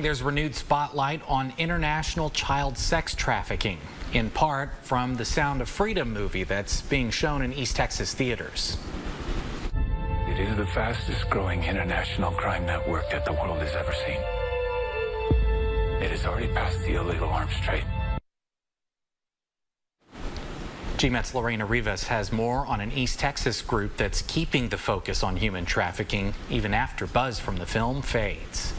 There's renewed spotlight on international child sex trafficking, in part from the Sound of Freedom movie that's being shown in East Texas theaters. It is the fastest growing international crime network that the world has ever seen. It has already passed the illegal arms trade. GMET's Lorena Rivas has more on an East Texas group that's keeping the focus on human trafficking even after buzz from the film fades.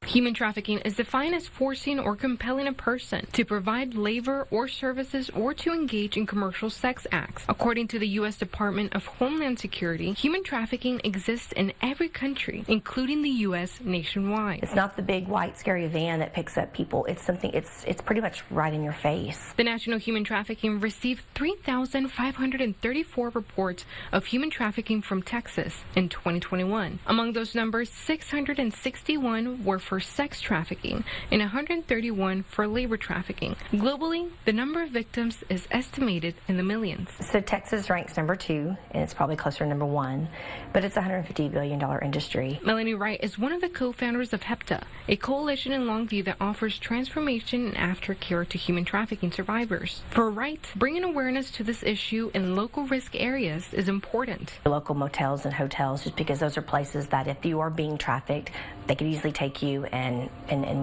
Human trafficking is defined as forcing or compelling a person to provide labor or services or to engage in commercial sex acts. According to the U.S. Department of Homeland Security, human trafficking exists in every country, including the U.S. nationwide. It's not the big white scary van that picks up people. It's something, it's pretty much right in your face. The National Human Trafficking received 3,534 reports of human trafficking from Texas in 2021. Among those numbers, 661 were for sex trafficking and 131 for labor trafficking. Globally, the number of victims is estimated in the millions. So Texas ranks number 2, and it's probably closer to number 1, but it's a $150 billion industry. Melanie Wright is one of the co-founders of HEPTA, a coalition in Longview that offers transformation and aftercare to human trafficking survivors. For Wright, bringing awareness to this issue in local risk areas is important. The local motels and hotels, just because those are places that if you are being trafficked, they could easily take you and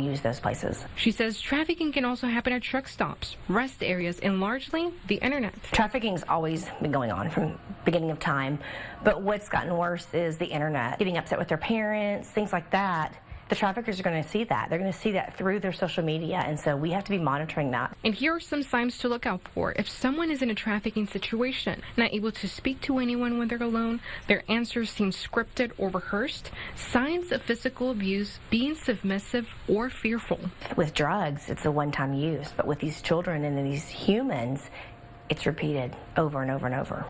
use those places. She says trafficking can also happen at truck stops, rest areas, and largely the internet. Trafficking's always been going on from beginning of time, but what's gotten worse is the internet. Getting upset with their parents, things like that. The traffickers are going to see that. They're going to see that through their social media, and so we have to be monitoring that. And here are some signs to look out for. If someone is in a trafficking situation, not able to speak to anyone when they're alone, their answers seem scripted or rehearsed, signs of physical abuse, being submissive or fearful. With drugs, it's a one-time use, but with these children and these humans, it's repeated over and over and over.